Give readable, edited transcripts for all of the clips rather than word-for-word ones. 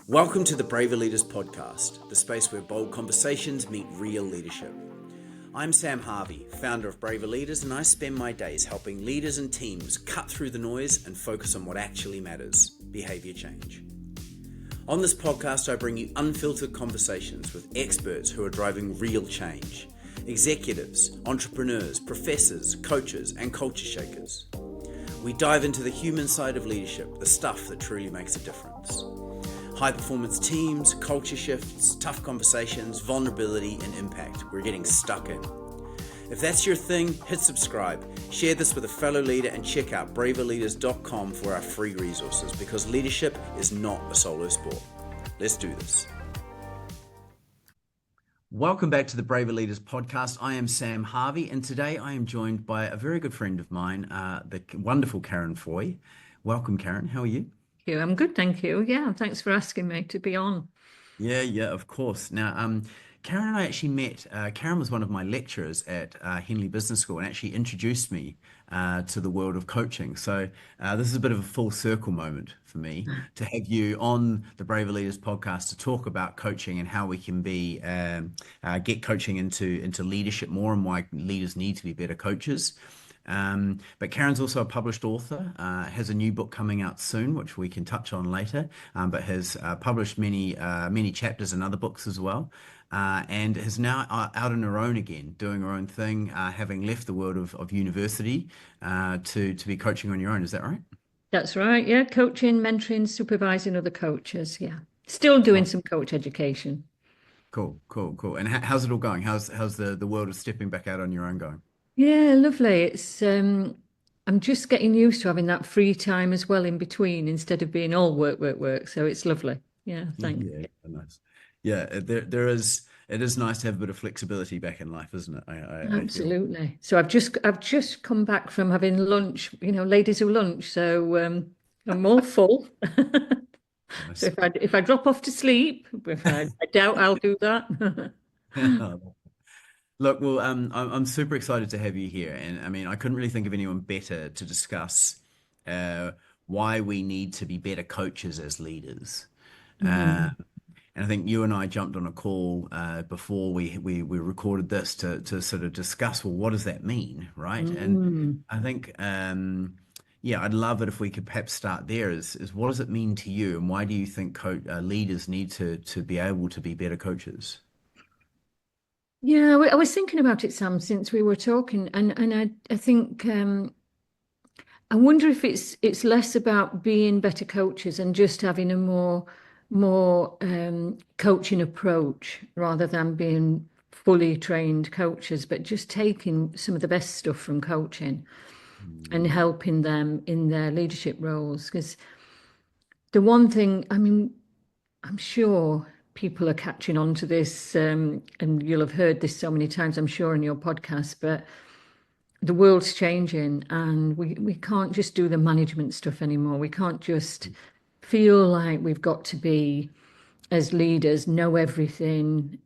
Welcome to the Braver Leaders podcast, the space where bold conversations meet real leadership. I'm Sam Harvey, founder of Braver Leaders, and I spend my days helping leaders and teams cut through the noise and focus on what actually matters: behavior change. On this podcast, I bring you unfiltered conversations with experts who are driving real change: executives, entrepreneurs, professors, coaches, and culture shakers. We dive into the human side of leadership, the stuff that truly makes a difference. High-performance teams, culture shifts, tough conversations, vulnerability, and impact. We're getting stuck in. If that's your thing, hit subscribe, share this with a fellow leader, and check out braverleaders.com for our free resources, because leadership is not a solo sport. Let's do this. Welcome back to the Braver Leaders podcast. I am Sam Harvey, and today I am joined by a very good friend of mine, the wonderful Karen Foy. Welcome, Karen. How are you? I'm good, thank you. Yeah, thanks for asking me to be on. Yeah, of course. Now, Karen and I actually met. Karen was one of my lecturers at Henley Business School and actually introduced me to the world of coaching. So this is a bit of a full circle moment for me to have you on the Braver Leaders podcast to talk about coaching and how we can get coaching into leadership more, and why leaders need to be better coaches. But Karen's also a published author, has a new book coming out soon, which we can touch on later, but has published many chapters in other books as well, and is now out on her own again, doing her own thing, having left the world of university to be coaching on your own. Is that right? That's right. Yeah, coaching, mentoring, supervising other coaches. Yeah, still doing Oh, some coach education. cool. And how's it all going? How's the world of stepping back out on your own going? Yeah, lovely. I'm just getting used to having that free time as well in between, instead of being all work. So it's lovely. Yeah, thanks. Yeah, nice. Yeah, it is nice to have a bit of flexibility back in life, isn't it? I feel. Absolutely. So I've just come back from having lunch, ladies who lunch. So I'm all full. So Nice. if I drop off to sleep, I doubt I'll do that. Look, well, I'm super excited to have you here, and I mean, I couldn't really think of anyone better to discuss uh, why we need to be better coaches as leaders. Uh, Mhm. and I think you and I jumped on a call before we recorded this to sort of discuss, well, what does that mean, right? And Mm. I think, yeah, I'd love it if we could perhaps start there. Is what does it mean to you, and why do you think leaders need to be able to be better coaches? Yeah, I was thinking about it, Sam, since we were talking, and I think I wonder if it's less about being better coaches and just having a more coaching approach, rather than being fully trained coaches, but just taking some of the best stuff from coaching and Mm, helping them in their leadership roles. Because the one thing, I mean, I'm sure people are catching on to this, and you'll have heard this so many times, I'm sure, in your podcast, but the world's changing, and we can't just do the management stuff anymore. We can't just feel like we've got to be, as leaders, know everything,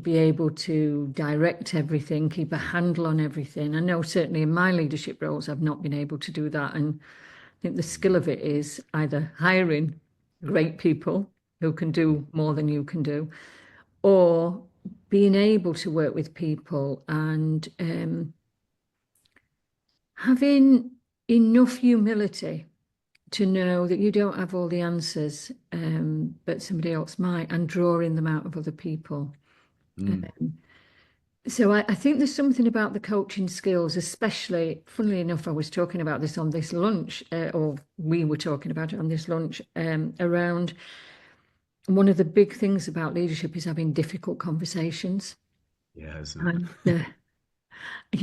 be able to direct everything, keep a handle on everything. I know certainly in my leadership roles, I've not been able to do that. And I think the skill of it is either hiring great people who can do more than you can do, or being able to work with people and having enough humility to know that you don't have all the answers, but somebody else might, and drawing them out of other people. mm, So I think there's something about the coaching skills, especially, funnily enough, I was talking about this on this lunch, or we were talking about it on this lunch, around one of the big things about leadership is having difficult conversations. yeah, isn't And, it?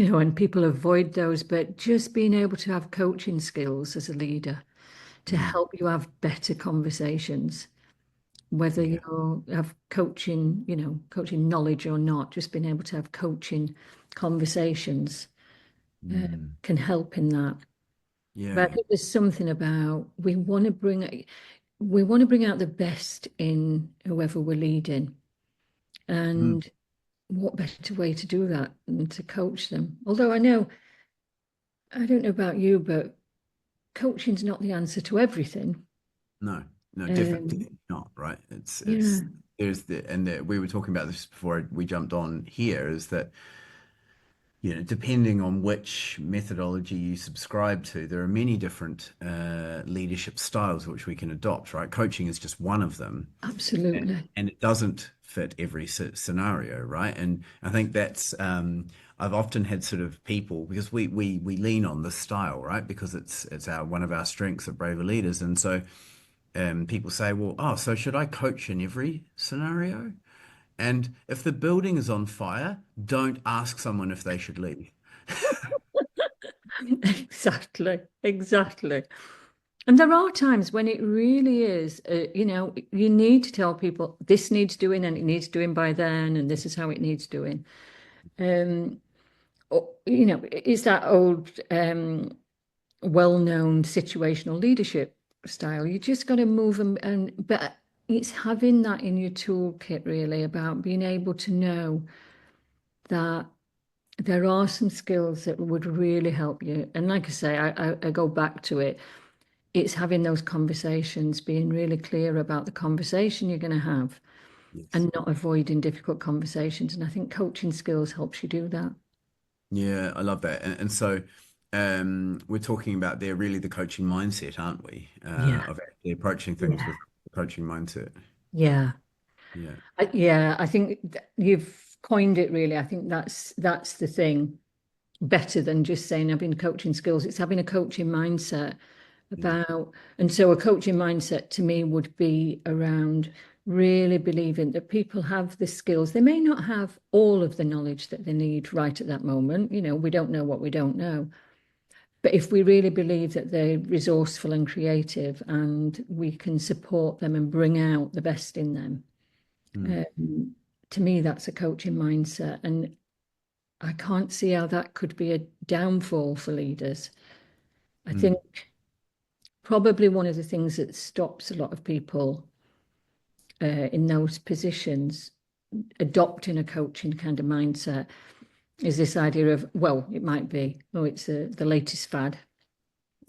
and people avoid those, but just being able to have coaching skills as a leader to Mm, help you have better conversations, whether yeah. you have coaching, coaching knowledge or not, just being able to have coaching conversations Mm, can help in that. But I yeah. think there's something about we want to bring out the best in whoever we're leading, Mm, and what better way to do that than to coach them? Although I don't know about you, but coaching's not the answer to everything. no. No, Um, definitely not, right? It's yeah, there's the and we were talking about this before we jumped on here, is that depending on which methodology you subscribe to, there are many different leadership styles which we can adopt, right? Coaching is just one of them, absolutely. and it doesn't fit every scenario, right? And I think that's I've often had sort of people, because we lean on this style, right? Because it's our one of our strengths at Braver Leaders, and so people say, well, oh, so should I coach in every scenario? And if the building is on fire, don't ask someone if they should leave. Exactly, exactly. And there are times when it really is, you need to tell people this needs doing and it needs doing by then, and this is how it needs doing. Um, it's that old, well-known situational leadership style. You just got to move them, but it's having that in your toolkit really about being able to know that there are some skills that would really help you. And like I say, I go back to it. It's having those conversations, being really clear about the conversation you're going to have Yes. and not avoiding difficult conversations. And I think coaching skills helps you do that. Yeah, I love that. And so we're talking about there really the coaching mindset, aren't we? Yeah. Of actually approaching things Yeah. with the coaching mindset. Yeah. Yeah. Yeah, I think you've coined it really. I think that's the thing. Better than just saying I've been coaching skills. It's having a coaching mindset Yeah. about, and so a coaching mindset to me would be around really believing that people have the skills. They may not have all of the knowledge that they need right at that moment. We don't know what we don't know. But if we really believe that they're resourceful and creative and we can support them and bring out the best in them, Mm, to me, that's a coaching mindset. And I can't see how that could be a downfall for leaders. I mm, think probably one of the things that stops a lot of people in those positions adopting a coaching kind of mindset is this idea of, well, it might be, oh, it's the latest fad.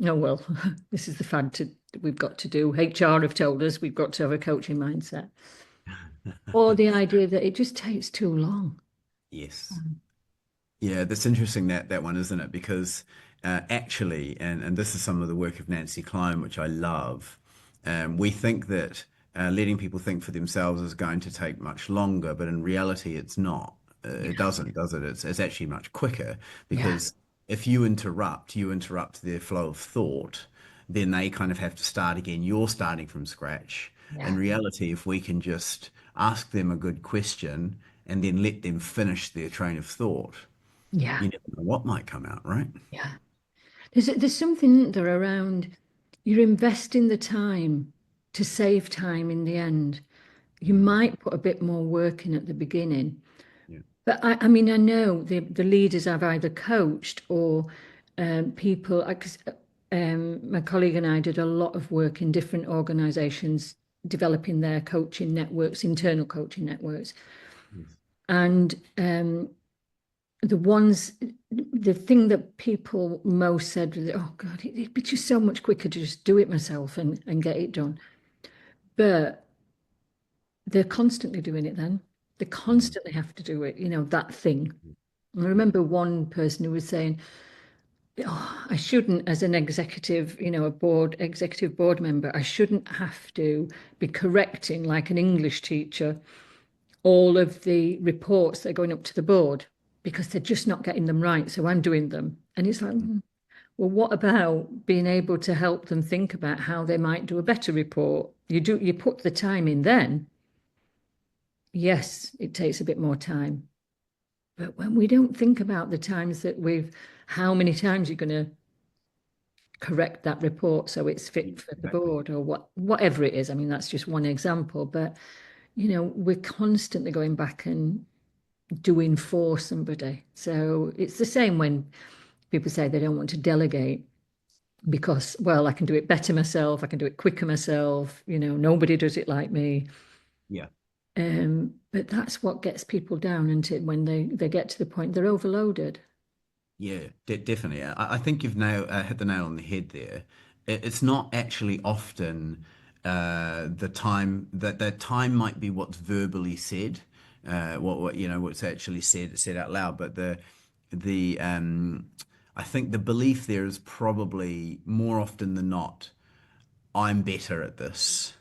Oh, well, this is the fad we've got to do. HR have told us we've got to have a coaching mindset. Or the idea that it just takes too long. yes. Yeah, that's interesting that one, isn't it? Because actually, and this is some of the work of Nancy Klein, which I love. We think that letting people think for themselves is going to take much longer, but in reality, it's not. It Yeah, doesn't, does it? It's actually much quicker yeah, because if you interrupt their flow of thought, then they kind of have to start again. You're starting from scratch. In yeah, reality, if we can just ask them a good question and then let them finish their train of thought, yeah, you never know what might come out, right? yeah. There's something there around you're investing the time to save time in the end. You Mm, might put a bit more work in at the beginning, yeah. but I mean, I know the leaders I've either coached or people. 'Cause, my colleague and I did a lot of work in different organisations developing their coaching networks, internal coaching networks, Yes. and the ones, the thing that people most said was, oh God, it'd be just so much quicker to just do it myself and get it done. But they're constantly doing it then. They Mm, constantly have to do it, that thing. I yeah. remember one person who was saying, oh, I shouldn't, as an executive, executive board member, I shouldn't have to be correcting like an English teacher all of the reports that are going up to the board because they're just not getting them right. So I'm doing them. And it's like, Mm, well, what about being able to help them think about how they might do a better report? You put the time in then. Yes, it takes a bit more time. But when we don't think about the times that how many times you're going to correct that report so it's yeah, fit for the exactly. board or whatever it is. I mean, that's just one example, but we're constantly going back and doing for somebody. So it's the same when people say they don't want to delegate because, well, I can do it better myself, I can do it quicker myself, nobody does it like me. Yeah. But that's what gets people down until when they get to the point they're overloaded. Yeah, definitely. I think you've hit the nail on the head there. It's not actually often the time that time might be what's verbally said, what what's actually said out loud, but the I think the belief there is probably more often than not, I'm better at this,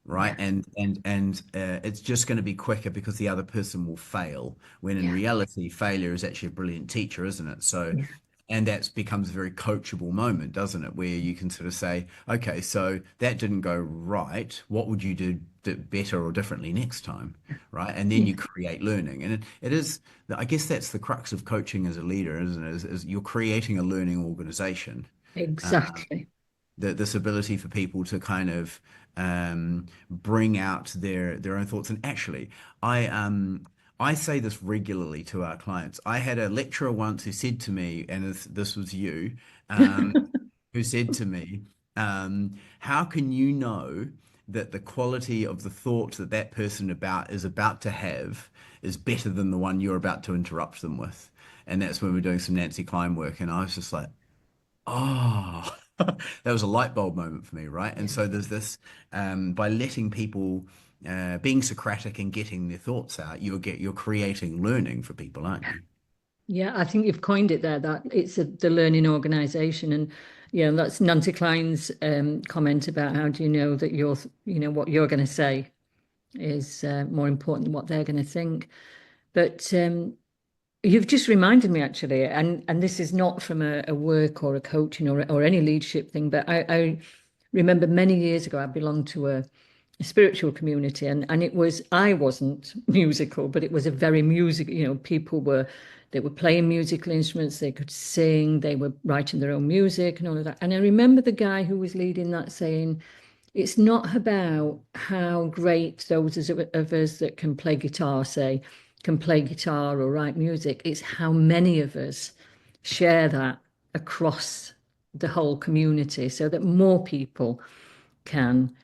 right? Yeah, And it's just going to be quicker because the other person will fail. When in yeah, reality, failure is actually a brilliant teacher, isn't it? So, yeah, and that becomes a very coachable moment, doesn't it? Where you can sort of say, okay, so that didn't go right. What would you do better or differently next time? Right. And then yeah. you create learning. And it is, I guess that's the crux of coaching as a leader, isn't it? Is you're creating a learning organization. Exactly. This ability for people to kind of bring out their own thoughts. And actually, I say this regularly to our clients. I had a lecturer once who said to me, and this was you, um, who said to me, "How can you know that the quality of the thought that that person is about to have is better than the one you're about to interrupt them with?" And that's when we're doing some Nancy Klein work, and I was just like, oh, that was a light bulb moment for me, right? And Yeah. so there's this by letting people being Socratic and getting their thoughts out, you're creating learning for people, aren't you? Yeah, I think you've coined it there, that it's the learning organization. And, that's Nancy Klein's comment about how do you know that what you're going to say is more important than what they're going to think. But you've just reminded me actually, and this is not from a work or a coaching or any leadership thing, but I remember many years ago I belonged to a spiritual community, and it was, I wasn't musical, but it was a very music, people they were playing musical instruments, they could sing, they were writing their own music and all of that. And I remember the guy who was leading that saying, it's not about how great those of us that can play guitar, say, can play guitar or write music. It's how many of us share that across the whole community so that more people can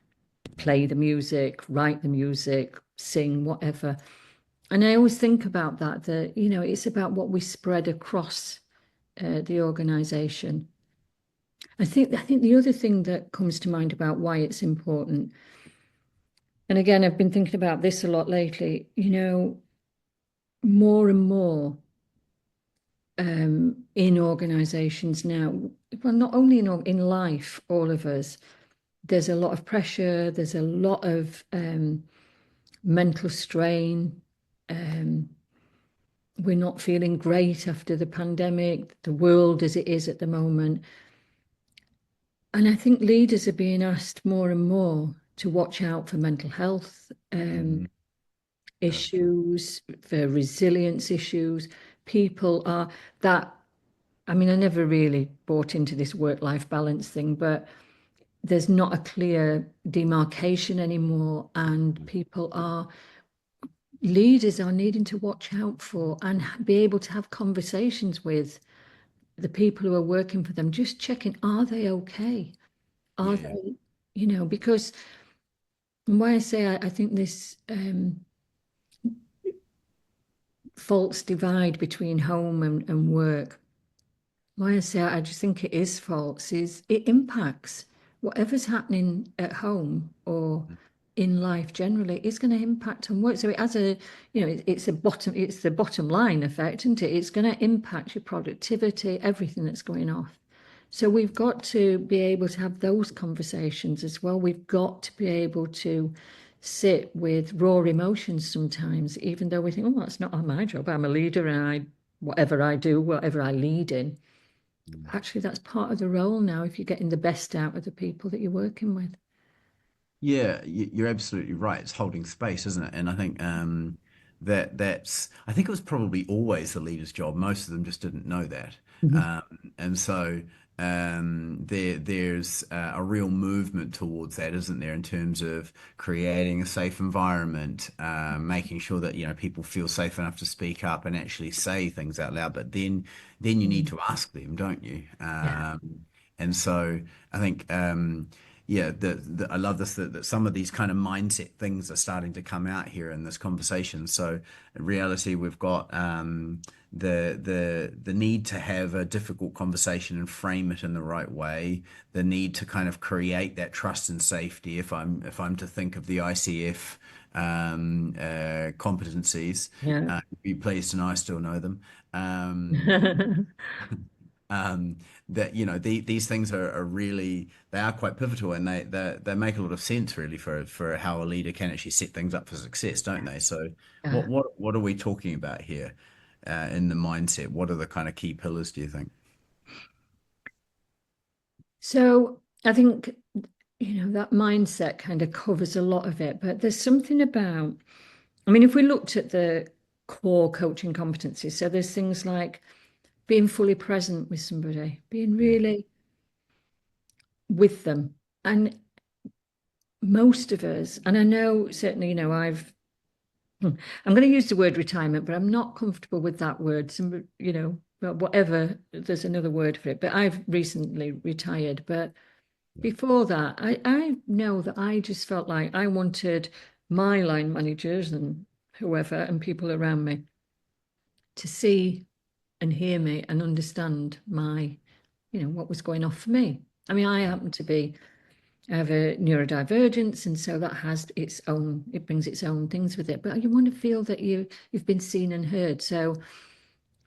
play the music, write the music, sing, whatever. And I always think about that it's about what we spread across the organization. I think the other thing that comes to mind about why it's important, and again, I've been thinking about this a lot lately, more and more in organizations now, well, not only in life, all of us, there's a lot of pressure, there's a lot of mental strain. Um, we're not feeling great after the pandemic, the world as it is at the moment. And I think leaders are being asked more and more to watch out for mental health Mhm. issues, for resilience issues. People are that, I mean, I never really bought into this work-life balance thing, but there's not a clear demarcation anymore, and leaders are needing to watch out for and be able to have conversations with the people who are working for them, just checking, are they okay? Are Yeah. they, because why I say I think this false divide between home and work, why I say I just think it is false, is it impacts whatever's happening at home or in life generally is going to impact on work. So it has it's the bottom line effect, isn't it? It's going to impact your productivity, everything that's going off. So we've got to be able to have those conversations as well. We've got to be able to sit with raw emotions sometimes, even though we think, oh, that's not my job. I'm a leader and whatever I do, whatever I lead in, Mm. actually that's part of the role now if you're getting the best out of the people that you're working with. Yeah, you're absolutely right. It's holding space, isn't it? And I think I think it was probably always the leader's job. Most of them just didn't know that. Mhm. Um, and so there's a real movement towards that, isn't there, in terms of creating a safe environment, making sure that people feel safe enough to speak up and actually say things out loud. But then you need Mm. to ask them, don't you? Yeah. And so I think. yeah, I love this that some of these kind of mindset things are starting to come out here in this conversation. So in reality, we've got the need to have a difficult conversation and frame it in the right way. The need to kind of create that trust and safety. If I'm to think of the ICF competencies, Yeah. be pleased to know I still know them. Um, um, that these things are really, they are quite pivotal, and they make a lot of sense really for how a leader can actually set things up for success, don't they? So Yeah. what are we talking about here in the mindset? What are the kind of key pillars, do you think? So I think, that mindset kind of covers a lot of it, but there's something about, I mean, if we looked at the core coaching competencies, so there's things like being fully present with somebody, being Yeah. really with them. And most of us, and I know certainly, I'm going to use the word retirement, but I'm not comfortable with that word. But whatever, there's another word for it. But I've recently retired. But Yeah. before that, I know that I just felt like I wanted my line managers and whoever and people around me to see and hear me and understand what was going on for me. I mean, I happen to be, I have a neurodivergence, and so that has it brings its own things with it. But you want to feel that you've been seen and heard. So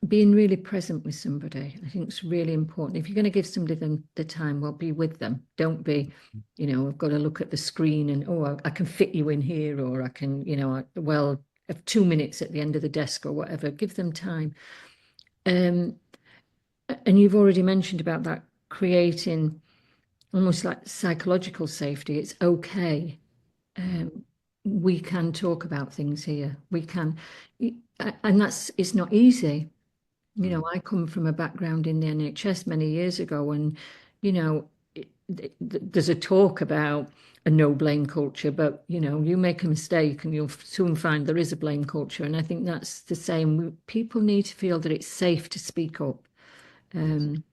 being really present with somebody, I think is really important. If you're going to give somebody the time, well, be with them. Don't be, I've got to look at the screen and, oh, I can fit you in here, or I can, well, have 2 minutes at the end of the desk or whatever. Give them time. Um, and you've already mentioned about that creating almost like psychological safety. It's okay. Mm. Um, we can talk about things here. We can, and it's not easy. Mm. I come from a background in the NHS many years ago, and you know, there's a talk about a no blame culture, but you make a mistake and you'll soon find there is a blame culture. And I think that's the same. People need to feel that it's safe to speak up. Yes. Um,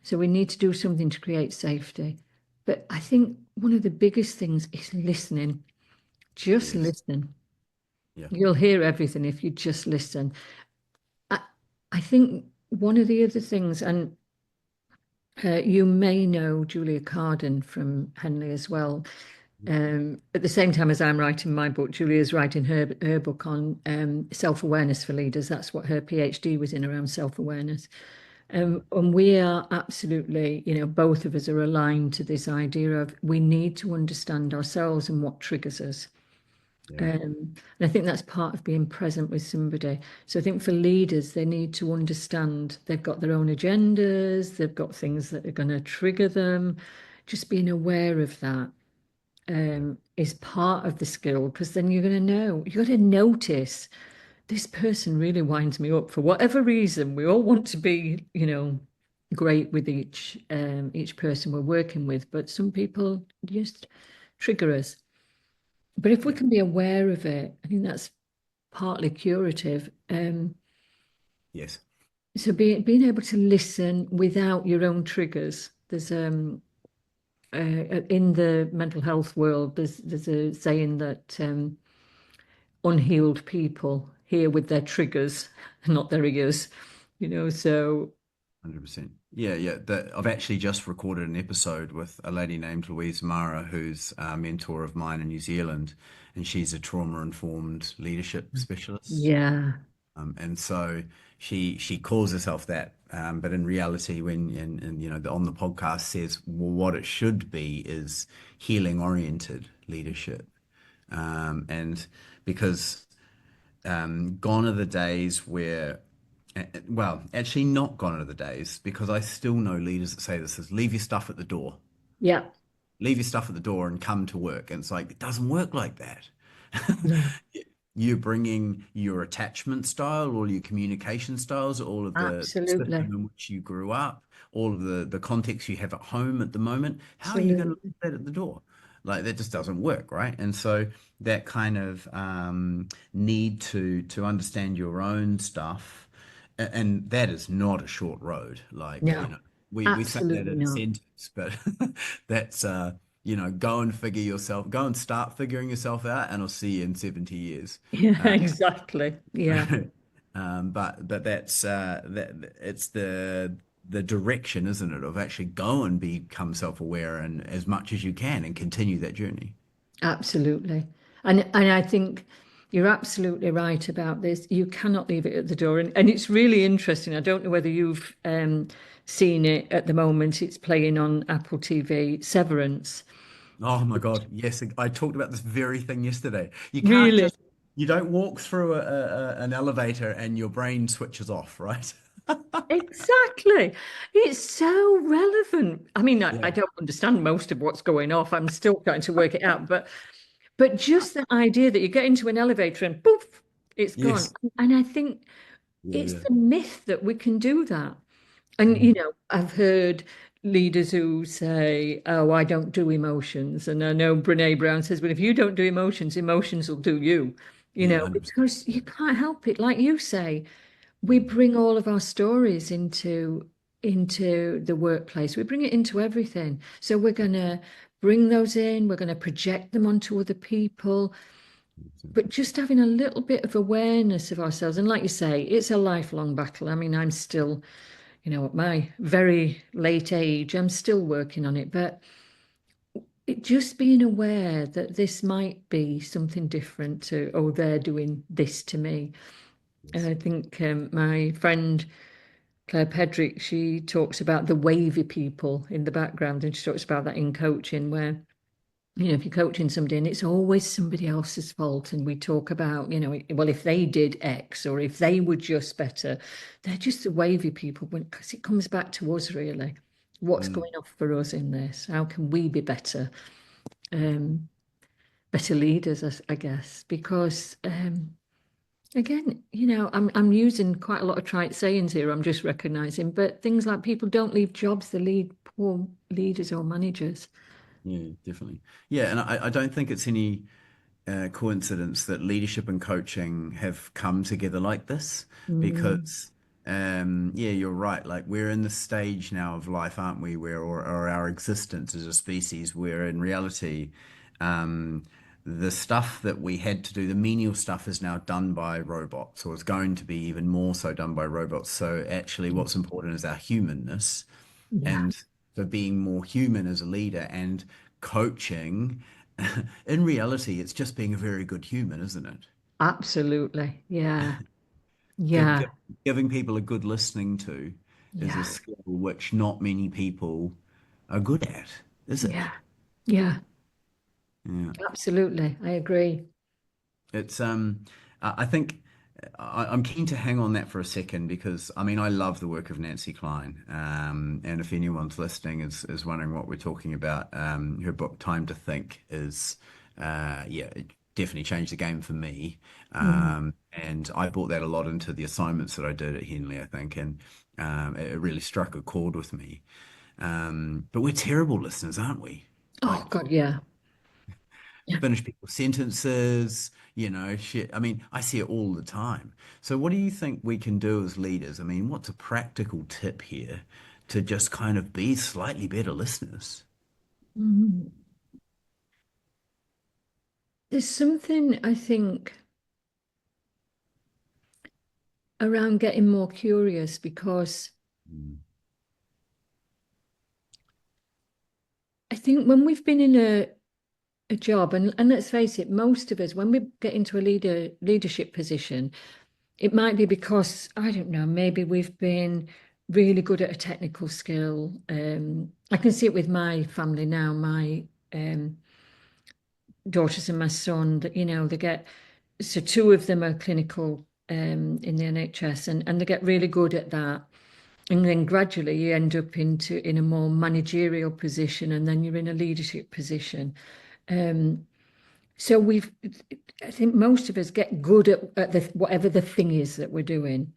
so we need to do something to create safety. But I think one of the biggest things is listening. Just Yes. listen. Yeah. You'll hear everything if you just listen. I, I think one of the other things, and you may know Julia Carden from Henley as well. At the same time as I'm writing my book, Julia's writing her book on self-awareness for leaders. That's what her PhD was in, around self-awareness. And we are absolutely, both of us are aligned to this idea of we need to understand ourselves and what triggers us. Yeah. And I think that's part of being present with somebody. So I think for leaders, they need to understand they've got their own agendas, they've got things that are going to trigger them. Just being aware of that is part of the skill, because then you're going to know, you've got to notice this person really winds me up for whatever reason. We all want to be, great with each person we're working with, but some people just trigger us. But if we Yeah. can be aware of it, I think that's partly curative. Yes. So being able to listen without your own triggers. There's in the mental health world, there's a saying that unhealed people hear with their triggers, not their ears. So 100%. Yeah, yeah. I've actually just recorded an episode with a lady named Louise Mara, who's a mentor of mine in New Zealand, and she's a trauma-informed leadership specialist. yeah, And so she calls herself that, but in reality, and on the podcast says, well, what it should be is healing-oriented leadership, and because gone are the days where, well, actually not gone are the days, because I still know leaders that say this is leave your stuff at the door, yeah, leave your stuff at the door and come to work. And it's like, it doesn't work like that. no, You're bringing your attachment style, all your communication styles, all of the system absolutely, in which you grew up, all of the context you have at home at the moment. How are you going to absolutely, leave that at the door? Like that just doesn't work, right? And so that kind of need to understand your own stuff, and that is not a short road. Like, no, we say that absolutely in a not. sentence, but that's go and start figuring yourself out, and I'll see you in 70 years. Yeah, exactly. Yeah, But that it's the direction, isn't it, of actually go and become self-aware and as much as you can and continue that journey. absolutely. And I think you're absolutely right about this. You cannot leave it at the door. And it's really interesting. I don't know whether you've seen it at the moment. It's playing on Apple TV, Severance. Oh my God, yes, I talked about this very thing yesterday. Really? You don't walk through an elevator and your brain switches off, right? Exactly. It's so relevant. I mean, I Yeah. don't understand most of what's going off. I'm still trying to work it out, but just the idea that you get into an elevator and poof, it's gone. Yes. And I think Yeah, it's yeah. the myth that we can do that. And, Mm. I've heard leaders who say, oh, I don't do emotions. And I know Brene Brown says, well, if you don't do emotions, emotions will do you, Yeah, 100%. because you can't help it. Like you say, we bring all of our stories into the workplace. We bring it into everything. So we're going to bring those in, we're going to project them onto other people, but just having a little bit of awareness of ourselves. And like you say, it's a lifelong battle. I mean, I'm still, at my very late age, I'm still working on it, but just being aware that this might be something different to, oh, they're doing this to me. And Yes. I think my friend Claire Pedrick, she talks about the wavy people in the background, and she talks about that in coaching, where, if you're coaching somebody and it's always somebody else's fault, and we talk about, well, if they did X or if they were just better, they're just the wavy people, because it comes back to us really. What's Mm. going off for us in this? How can we be better? Um, Better leaders, I guess, because again, I'm using quite a lot of trite sayings here. I'm just recognizing, but things like people don't leave jobs; they lead poor leaders or managers. Yeah, definitely. Yeah, and I don't think it's any coincidence that leadership and coaching have come together like this Mm, because, yeah, you're right. Like we're in the stage now of life, aren't we, where or our existence as a species, where in reality, um, the stuff that we had to do, the menial stuff, is now done by robots, or it's going to be even more so done by robots. So actually, what's important is our humanness, yeah, and for being more human as a leader and coaching. In reality, it's just being a very good human, isn't it? absolutely. Yeah, Give, yeah, give, Giving people a good listening to is a yeah, skill which not many people are good at, is it? yeah, yeah, Yeah. absolutely. I agree. It's I think I'm keen to hang on that for a second because I mean I love the work of Nancy Klein. And if anyone's listening is wondering what we're talking about, her book Time to Think is yeah, it definitely changed the game for me. Mm. And I brought that a lot into the assignments that I did at Henley, I think, and it really struck a chord with me. But we're terrible listeners, aren't we? Oh Like God, yeah. finish people's sentences, shit. I mean, I see it all the time. So what do you think we can do as leaders? I mean, what's a practical tip here to just kind of be slightly better listeners? Mm. There's something I think around getting more curious, because Mm, I think when we've been in a job, and let's face it, most of us, when we get into a leadership position, it might be because, I don't know, maybe we've been really good at a technical skill. I can see it with my family now, my daughters and my son, that, they get, so two of them are clinical in the NHS, and they get really good at that. And then gradually you end up in a more managerial position, and then you're in a leadership position. Um, So I think most of us get good at whatever the thing is that we're doing.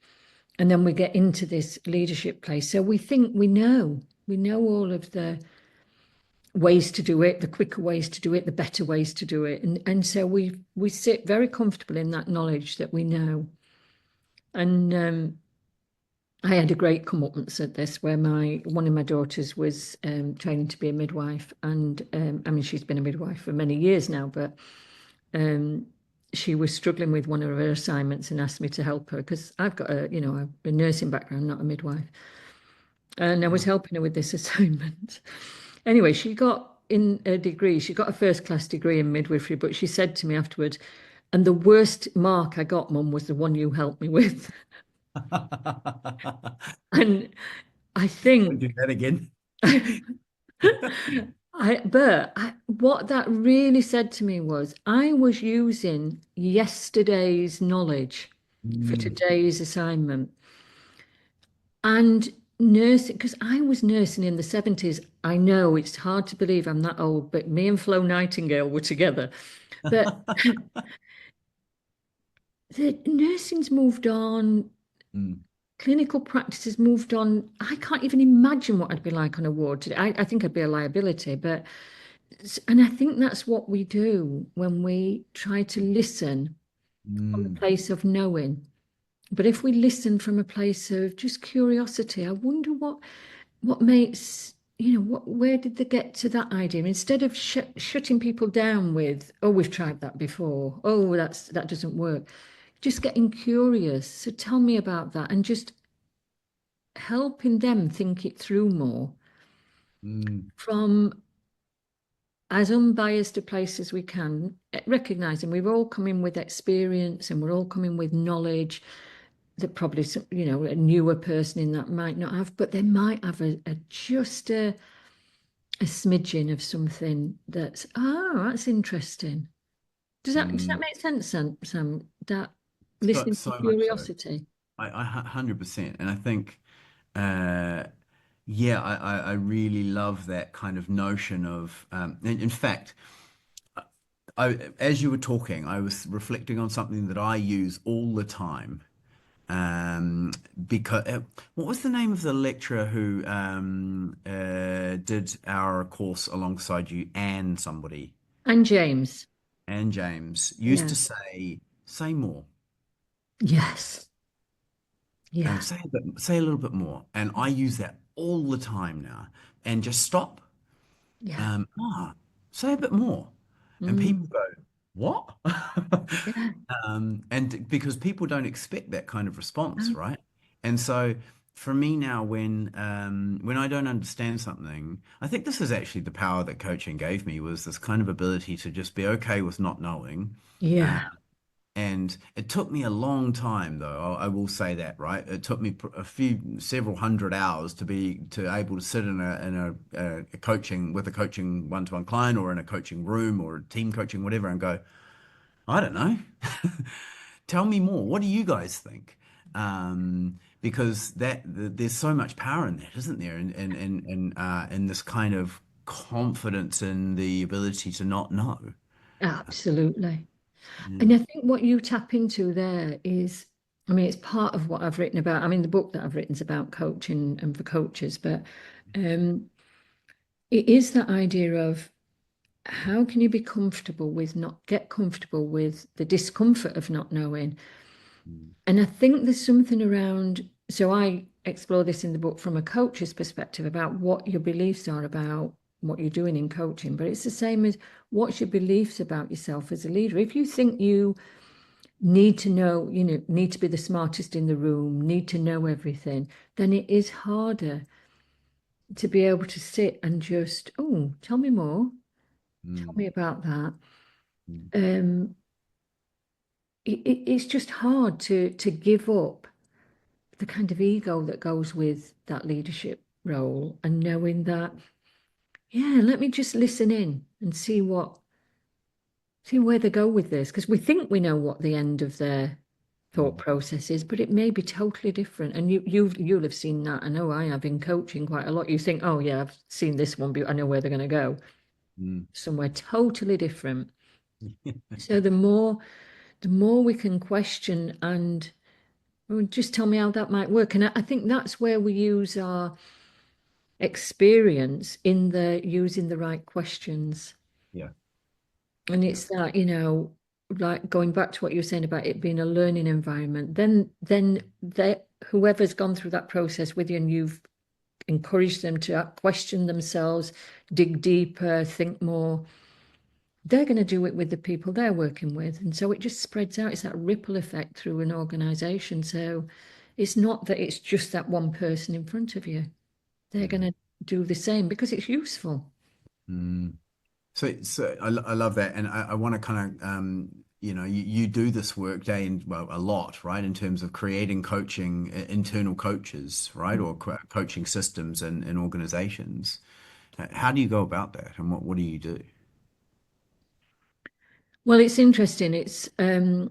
And then we get into this leadership place. So we think we know all of the ways to do it, the quicker ways to do it, the better ways to do it. And so we sit very comfortable in that knowledge that we know. And I had a great comeuppance at this where my one of my daughters was training to be a midwife, and I mean she's been a midwife for many years now, but um, she was struggling with one of her assignments and asked me to help her because I've got a nursing background, not a midwife, and I was Oh. helping her with this assignment. Anyway, she got in a degree. She got a first class degree in midwifery, but she said to me afterwards, "And the worst mark I got, Mum, was the one you helped me with." And I Don't do think that again. what that really said to me was I was using yesterday's knowledge for Mm, today's assignment. And nursing, because I was nursing in the 70s. I know it's hard to believe I'm that old, but me and Flo Nightingale were together. But the nursing's moved on, mm, clinical practice has moved on. I can't even imagine what I'd be like on a ward today. I think I'd be a liability, but and I think that's what we do when we try to listen from a mm, place of knowing. But if we listen from a place of just curiosity, I wonder what makes, where did they get to that idea? Instead of shutting people down with, oh, we've tried that before. Oh, that doesn't work. Just getting curious. So tell me about that and just helping them think it through more mm, from as unbiased a place as we can, recognizing we're all coming with experience and we're all coming with knowledge that probably a newer person in that might not have, but they might have just a smidgen of something that's interesting. Does that mm. make sense, Sam? That So, listening from so much so. curiosity. I 100%. And I think, uh, yeah, I really love that kind of notion of, in fact, as you were talking, I was reflecting on something that I use all the time. Um, because what was the name of the lecturer who did our course alongside you? Anne somebody. And James. Anne James used Yeah. to say more. Yes. Yeah. Say a little bit more. And I use that all the time now. And just stop. Yeah. Um, ah, Say a bit more. And people Mm. go, what? Yeah. And because people don't expect that kind of response, No. right? And so for me now, when I don't understand something, I think this is actually the power that coaching gave me was this kind of ability to just be okay with not knowing. Uh, Yeah. and it took me a long time, though. I will say that, right? It took me several hundred hours to able to sit in a coaching with a coaching one-to-one client or in a coaching room or a team coaching, whatever, and go, I don't know. Tell me more. What do you guys think? Because there's so much power in that, isn't there? In this kind of confidence in the ability to not know. Absolutely. And Yeah. I think what you tap into there is, I mean, it's part of what I've written about. I mean, the book that I've written is about coaching and for coaches, but um, it is that idea of how can you be comfortable with not get comfortable with the discomfort of not knowing. Mm, And I think there's something around, so I explore this in the book from a coach's perspective about what your beliefs are about what you're doing in coaching, but it's the same as what's your beliefs about yourself as a leader. If you think you need to know, need to be the smartest in the room, need to know everything, then it is harder to be able to sit and just, oh, tell me more, tell mm, me about that. mm, Um, it's just hard to give up the kind of ego that goes with that leadership role and knowing that, yeah, let me just listen in and see where they go with this. Because we think we know what the end of their thought mm, process is, but it may be totally different. And you'll have seen that. I know I have in coaching quite a lot. You think, oh yeah, I've seen this one, but I know where they're going to go. mm. Somewhere totally different. So the more we can question and well, just tell me how that might work. And I think that's where we use our experience in the using the right questions. Yeah, And yeah. it's that, like going back to what you were saying about it being a learning environment, then whoever's gone through that process with you and you've encouraged them to question themselves, dig deeper, think more, they're going to do it with the people they're working with. And so it just spreads out. It's that ripple effect through an organization. So it's not that it's just that one person in front of you. They're going to do the same because it's useful. Mm. So I love that, and I want to kind of you do this work day in well a lot, right, in terms of creating coaching internal coaches, right, or coaching systems in organizations. How do you go about that, and what do you do? Well, it's interesting. It's in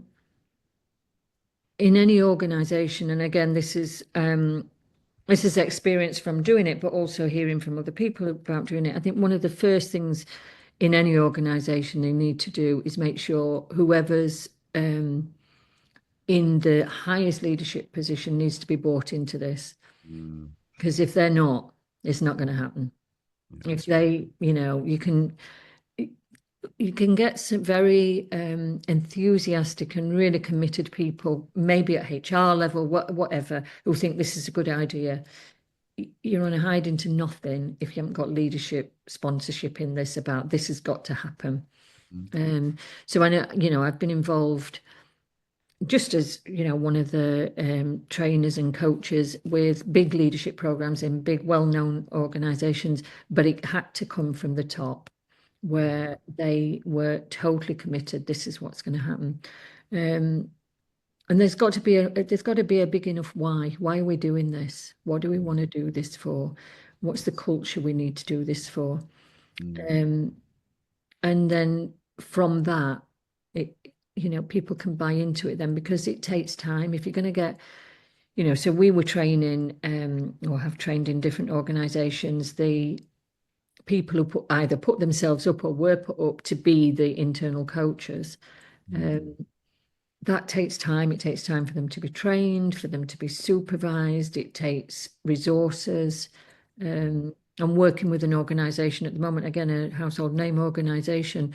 any organization, and again, this is experience from doing it, but also hearing from other people about doing it. I think one of the first things in any organization they need to do is make sure whoever's in the highest leadership position needs to be bought into this. Mm. Because if they're not, it's not going to happen. Yeah. If they, you can get some very enthusiastic and really committed people, maybe at HR level, whatever, who think this is a good idea. You're on a hide into nothing if you haven't got leadership sponsorship in this about this has got to happen. So I know, I've been involved just as, one of the trainers and coaches with big leadership programs in big well-known organizations, but it had to come from the top where they were totally committed. This is what's going to happen. And there's got to be a big enough why. Why are we doing this? What do we want to do this for? What's the culture we need to do this for? And then from that, people can buy into it then because it takes time. If you're going to get, so we were training or have trained in different organizations, the people who either put themselves up or were put up to be the internal coaches. That takes time. It takes time for them to be trained, for them to be supervised. It takes resources. I'm working with an organization at the moment, again, a household name organization.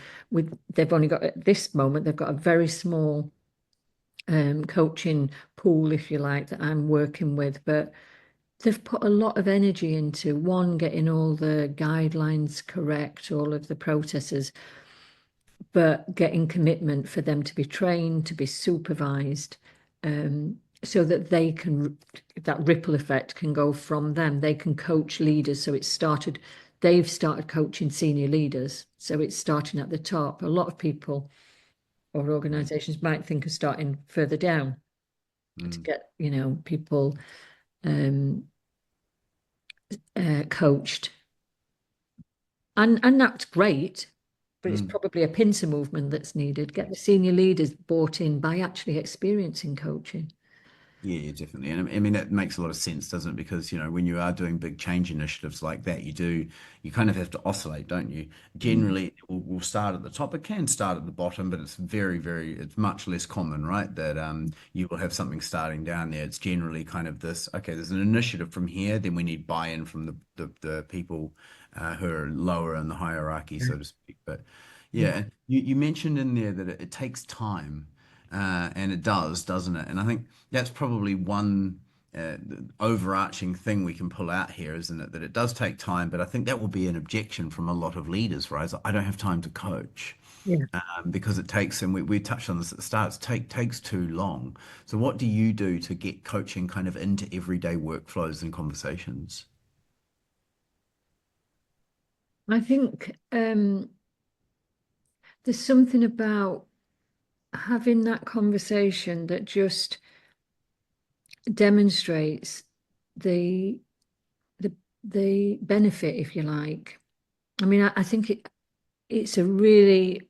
They've only got, at this moment, they've got a very small coaching pool, if you like, that I'm working with. But they've put a lot of energy into, one, getting all the guidelines correct, all of the processes, but getting commitment for them to be trained, to be supervised, so that that ripple effect can go from them. They can coach leaders. So they've started coaching senior leaders. So it's starting at the top. A lot of people or organizations might think of starting further down to get, people coached. And that's great. But it's probably a pincer movement that's needed. Get the senior leaders bought in by actually experiencing coaching. Yeah, definitely. And I mean, that makes a lot of sense, doesn't it? Because, when you are doing big change initiatives like that, you kind of have to oscillate, don't you? Generally, we'll start at the top. It can start at the bottom, but it's it's much less common, right? That you will have something starting down there. It's generally kind of this, okay, there's an initiative from here, then we need buy-in from the people who are lower in the hierarchy, so to speak. But yeah, and you mentioned in there that it takes time. And it does, doesn't it? And I think that's probably one overarching thing we can pull out here, isn't it? That it does take time, but I think that will be an objection from a lot of leaders, right? It's like, I don't have time to coach Yeah. because it takes, and we touched on this at the start, takes too long. So what do you do to get coaching kind of into everyday workflows and conversations? I think there's something about having that conversation that just demonstrates the the benefit, if you like. I mean, I think it's a really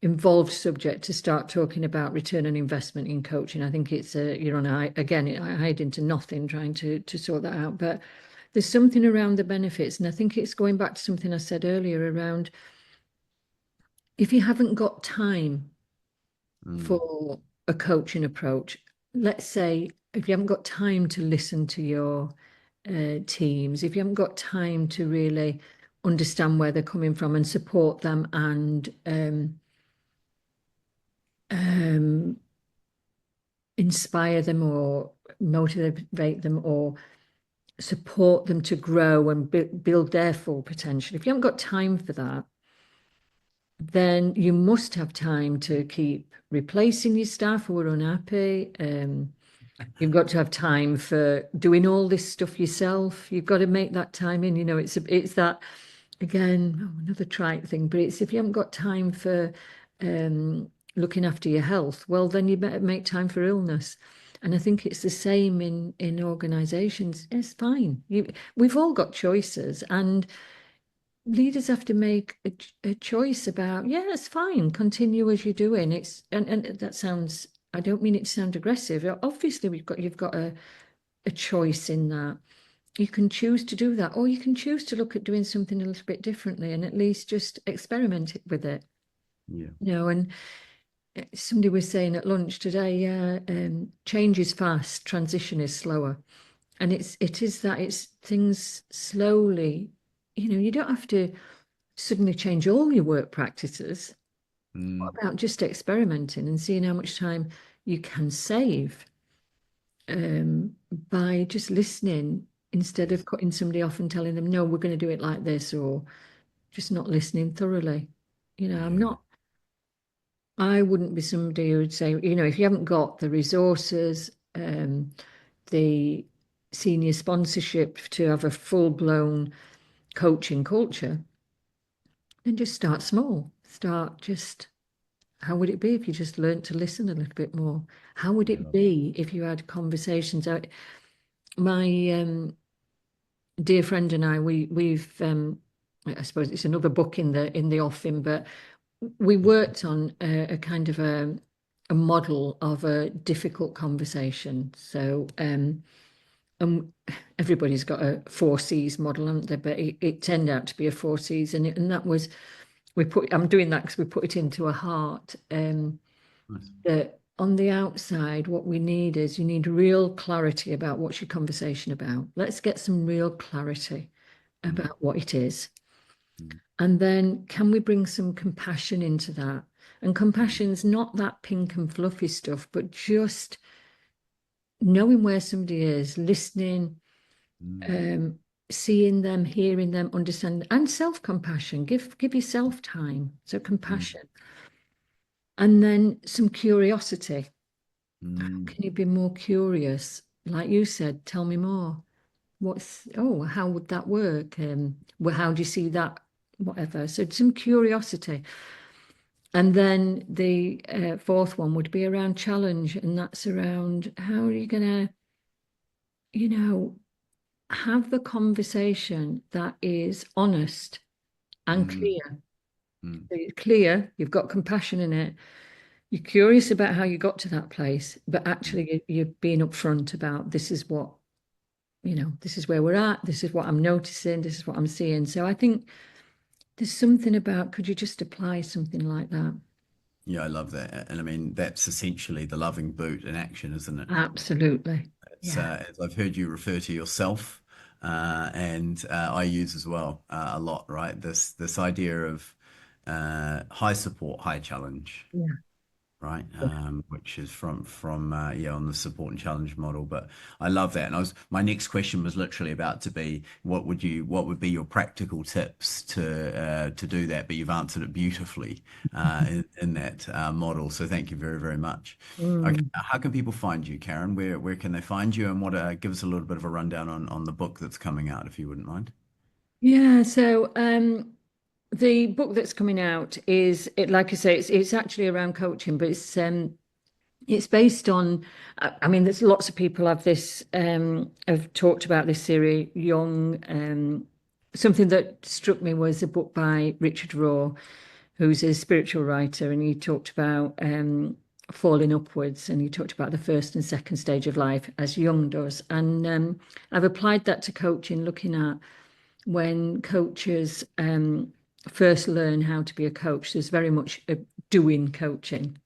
involved subject to start talking about return on investment in coaching. I think you're on again, I hide into nothing trying to sort that out, but there's something around the benefits, and I think it's going back to something I said earlier around if you haven't got time for a coaching approach. Let's say if you haven't got time to listen to your teams, if you haven't got time to really understand where they're coming from and support them and um, inspire them or motivate them or support them to grow and build their full potential. If you haven't got time for that, then you must have time to keep replacing your staff who are unhappy. You've got to have time for doing all this stuff yourself. You've got to make that time in. It's that again, another trite thing, but it's if you haven't got time for looking after your health, well, then you better make time for illness. And I think it's the same in organizations. It's fine. We've all got choices, and leaders have to make a choice about, yeah, it's fine, continue as you're doing. And that sounds, I don't mean it to sound aggressive. Obviously, you've got a choice in that. You can choose to do that, or you can choose to look at doing something a little bit differently and at least just experiment with it. Yeah. And somebody was saying at lunch today, yeah, change is fast, transition is slower. And it is that it's things slowly, you don't have to suddenly change all your work practices. What about just experimenting and seeing how much time you can save by just listening instead of cutting somebody off and telling them, no, we're going to do it like this, or just not listening thoroughly. Yeah. I wouldn't be somebody who would say, if you haven't got the resources, the senior sponsorship to have a full-blown coaching culture, then just start small. How would it be if you just learned to listen a little bit more? How would Yeah. it be if you had conversations? My dear friend and I, we've I suppose it's another book in the offing, but we worked on a kind of a model of a difficult conversation. So everybody's got a 4 C's model, haven't they? But it turned out to be a 4 C's, and that was I'm doing that because we put it into a heart. Nice. That on the outside, what we need is you need real clarity about what's your conversation about. Let's get some real clarity about what it is. Mm. And then can we bring some compassion into that? And compassion's not that pink and fluffy stuff, but just knowing where somebody is, listening, seeing them, hearing them, understanding, and self-compassion. Give yourself time. So compassion. And then some curiosity. How can you be more curious? Like you said, tell me more. How would that work? Well, how do you see that? Whatever. So some curiosity. And then the fourth one would be around challenge, and that's around how are you going to, have the conversation that is honest and clear. So you're clear, you've got compassion in it. You're curious about how you got to that place, but actually you're being upfront about this is what, this is where we're at, this is what I'm noticing, this is what I'm seeing. So I think there's something about, could you just apply something like that? Yeah, I love that. And I mean, that's essentially the loving boot in action, isn't it? Absolutely. It's, Yeah. as I've heard you refer to yourself, and I use as well a lot, right? This idea of high support, high challenge, Yeah. right? Which is from yeah, on the support and challenge model. But I love that. And my next question was literally about to be what would be your practical tips to do that? But you've answered it beautifully in that model. So thank you very, very much. Okay, Mm. how can people find you, Karen? Where can they find you? And what give us a little bit of a rundown on the book that's coming out, if you wouldn't mind. Yeah. So the book that's coming out is it, like I say, it's actually around coaching, but it's based on, I mean, there's lots of people have talked about this series, Young. Something that struck me was a book by Richard Rohr, who's a spiritual writer, and he talked about falling upwards, and he talked about the first and second stage of life as Young does. And I've applied that to coaching, looking at when coaches first learn how to be a coach. There's very much a doing coaching.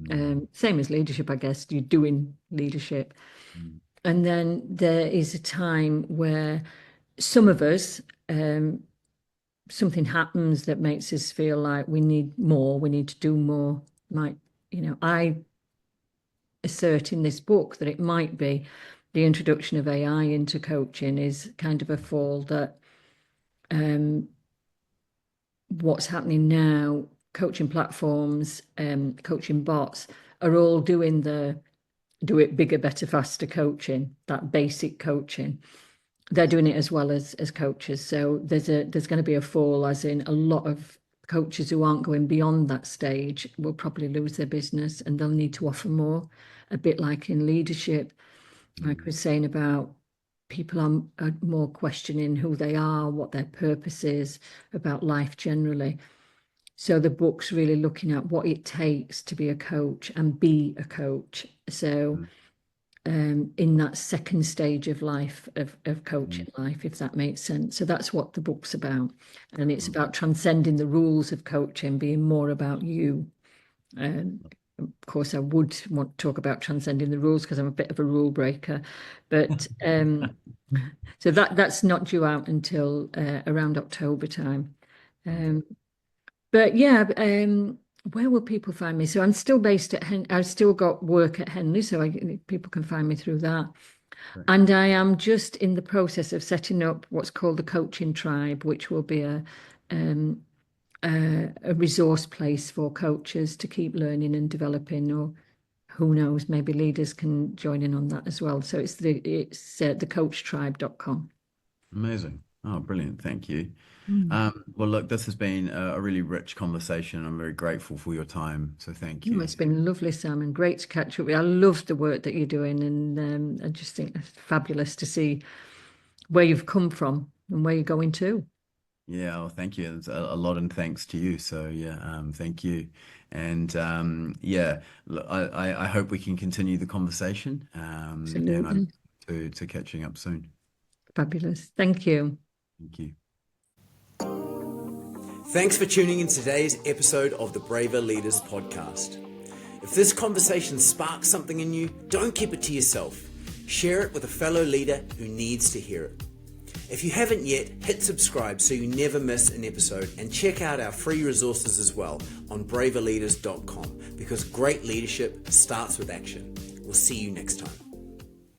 Same as leadership, I guess, you're doing leadership. Mm, And then there is a time where some of us, something happens that makes us feel like we need more, we need to do more. Like, I assert in this book that it might be the introduction of AI into coaching is kind of a fall that what's happening now, coaching platforms, coaching bots are all doing the do it bigger, better, faster coaching, that basic coaching. They're doing it as well as coaches. So there's going to be a fall, as in a lot of coaches who aren't going beyond that stage will probably lose their business, and they'll need to offer more, a bit like in leadership. Like I was saying about people are more questioning who they are, what their purpose is, about life generally. So the book's really looking at what it takes to be a coach and be a coach. So in that second stage of life, of coaching life, if that makes sense. So that's what the book's about. And it's about transcending the rules of coaching, being more about you. Of course, I would want to talk about transcending the rules because I'm a bit of a rule breaker. But so that's not due out until around October time. But yeah, where will people find me? So I'm still based at I've still got work at Henley, so people can find me through that. Right. And I am just in the process of setting up what's called the Coaching Tribe, which will be a resource place for coaches to keep learning and developing, or who knows, maybe leaders can join in on that as well. So it's thecoachtribe.com. Amazing. Oh, brilliant. Thank you. Well, look, this has been a really rich conversation. I'm very grateful for your time. So thank you. It's been lovely, Sam, and great to catch up with you. I love the work that you're doing, and I just think it's fabulous to see where you've come from and where you're going to. Yeah, well, thank you. It's a lot, and thanks to you. So yeah, thank you. And yeah, look, I hope we can continue the conversation. Absolutely. And I'm to catching up soon. Fabulous. Thank you. Thank you. Thanks for tuning in today's episode of the Braver Leaders podcast. If this conversation sparks something in you, don't keep it to yourself. Share it with a fellow leader who needs to hear it. If you haven't yet, hit subscribe so you never miss an episode, and check out our free resources as well on braverleaders.com, because great leadership starts with action. We'll see you next time.